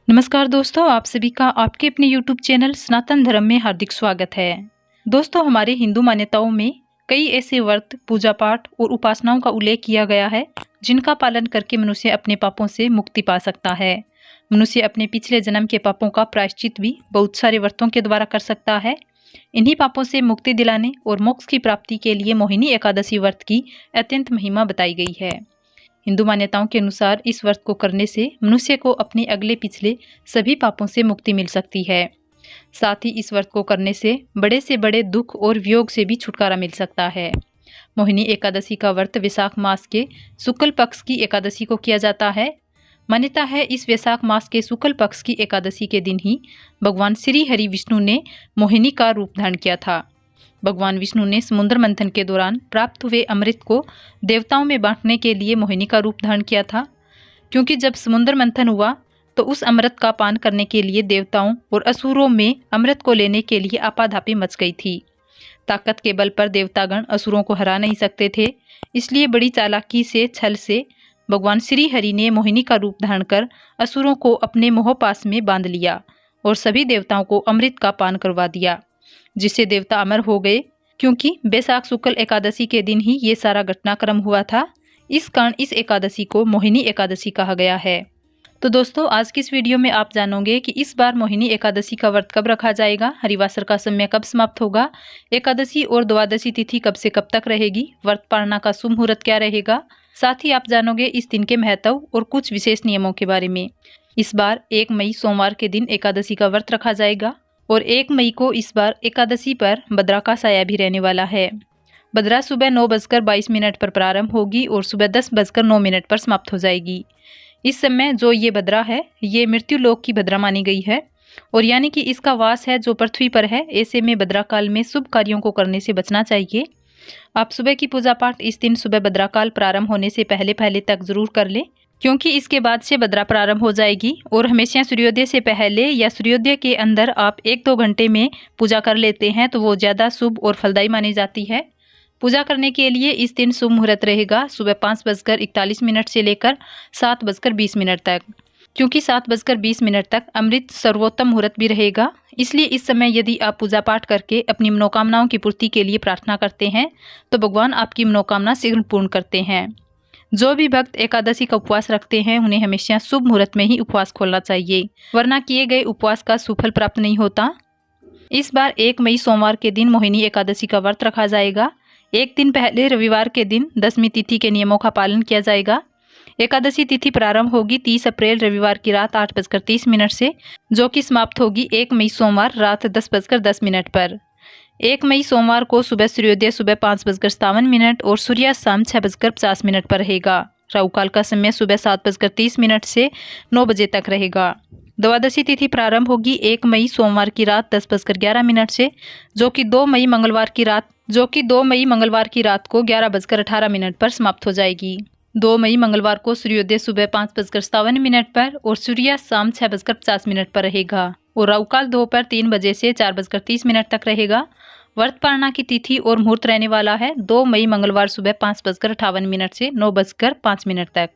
नमस्कार दोस्तों, आप सभी का आपके अपने YouTube चैनल सनातन धर्म में हार्दिक स्वागत है। दोस्तों, हमारे हिंदू मान्यताओं में कई ऐसे व्रत, पूजा पाठ और उपासनाओं का उल्लेख किया गया है जिनका पालन करके मनुष्य अपने पापों से मुक्ति पा सकता है। मनुष्य अपने पिछले जन्म के पापों का प्रायश्चित भी बहुत सारे व्रतों के द्वारा कर सकता है। इन्हीं पापों से मुक्ति दिलाने और मोक्ष की प्राप्ति के लिए मोहिनी एकादशी व्रत की अत्यंत महिमा बताई गई है। हिंदू मान्यताओं के अनुसार इस व्रत को करने से मनुष्य को अपने अगले पिछले सभी पापों से मुक्ति मिल सकती है। साथ ही इस व्रत को करने से बड़े दुख और वियोग से भी छुटकारा मिल सकता है। मोहिनी एकादशी का व्रत वैशाख मास के शुक्ल पक्ष की एकादशी को किया जाता है। मान्यता है इस वैशाख मास के शुक्ल पक्ष की एकादशी के दिन ही भगवान श्री हरि विष्णु ने मोहिनी का रूप धारण किया था। भगवान विष्णु ने समुद्र मंथन के दौरान प्राप्त हुए अमृत को देवताओं में बांटने के लिए मोहिनी का रूप धारण किया था, क्योंकि जब समुद्र मंथन हुआ तो उस अमृत का पान करने के लिए देवताओं और असुरों में अमृत को लेने के लिए आपाधापी मच गई थी। ताकत के बल पर देवतागण असुरों को हरा नहीं सकते थे, इसलिए बड़ी चालाकी से, छल से भगवान श्री हरि ने मोहिनी का रूप धारण कर असुरों को अपने मोहपास में बांध लिया और सभी देवताओं को अमृत का पान करवा दिया, जिससे देवता अमर हो गए। क्योंकि वैशाख शुक्ल एकादशी के दिन ही ये सारा घटनाक्रम हुआ था, इस कारण इस एकादशी को मोहिनी एकादशी कहा गया है। तो दोस्तों, आज की इस वीडियो में आप जानोगे कि इस बार मोहिनी एकादशी का व्रत कब रखा जाएगा, हरिवासर का समय कब समाप्त होगा, एकादशी और द्वादशी तिथि कब से कब तक रहेगी, व्रत पालना का शुभ मुहूर्त क्या रहेगा। साथ ही आप जानोगे इस दिन के महत्व और कुछ विशेष नियमों के बारे में। इस बार 1 मई सोमवार के दिन एकादशी का व्रत रखा जाएगा और 1 मई को इस बार एकादशी पर भद्रा का साया भी रहने वाला है। भद्रा सुबह 9:22 पर प्रारंभ होगी और सुबह 10:09 पर समाप्त हो जाएगी। इस समय जो ये भद्रा है, ये मृत्यु लोक की भद्रा मानी गई है और यानी कि इसका वास है जो पृथ्वी पर है। ऐसे में भद्रा काल में शुभ कार्यों को करने से बचना चाहिए। आप सुबह की पूजा पाठ इस दिन सुबह भद्रा काल प्रारंभ होने से पहले तक जरूर कर लें, क्योंकि इसके बाद से भद्रा प्रारंभ हो जाएगी और हमेशा सूर्योदय से पहले या सूर्योदय के अंदर आप 1-2 घंटे में पूजा कर लेते हैं तो वो ज़्यादा शुभ और फलदायी मानी जाती है। पूजा करने के लिए इस दिन शुभ मुहूर्त रहेगा सुबह 5:41 से लेकर 7:20 तक, क्योंकि 7:20 तक अमृत सर्वोत्तम मुहूर्त भी रहेगा। इसलिए इस समय यदि आप पूजा पाठ करके अपनी मनोकामनाओं की पूर्ति के लिए प्रार्थना करते हैं तो भगवान आपकी मनोकामना शीघ्र पूर्ण करते हैं। जो भी भक्त एकादशी का उपवास रखते हैं उन्हें हमेशा शुभ मुहूर्त में ही उपवास खोलना चाहिए, वरना किए गए उपवास का सुफल प्राप्त नहीं होता। इस बार 1 मई सोमवार के दिन मोहिनी एकादशी का व्रत रखा जाएगा। एक दिन पहले रविवार के दिन दशमी तिथि के नियमों का पालन किया जाएगा। एकादशी तिथि प्रारंभ होगी 30 अप्रैल रविवार की रात 8:30 से, जो कि समाप्त होगी 1 मई सोमवार रात 10:10 पर। 1 मई सोमवार को सुबह सूर्योदय सुबह 5:57 और सूर्यास्त शाम 6:50 पर रहेगा। राहु काल का समय सुबह 7:30 से 9 बजे तक रहेगा। द्वादशी तिथि प्रारंभ होगी 1 मई सोमवार की रात 10:11 से, जो कि 2 मई मंगलवार की रात को 11:18 पर समाप्त हो जाएगी। 2 मई मंगलवार को सूर्योदय सुबह 5:57 पर और सूर्यास्त शाम 6:50 पर रहेगा और राहु काल दोपहर 3 बजे से 4:30 तक रहेगा। व्रत पालना की तिथि और मुहूर्त रहने वाला है 2 मई मंगलवार सुबह 5:58 से 9:05 तक।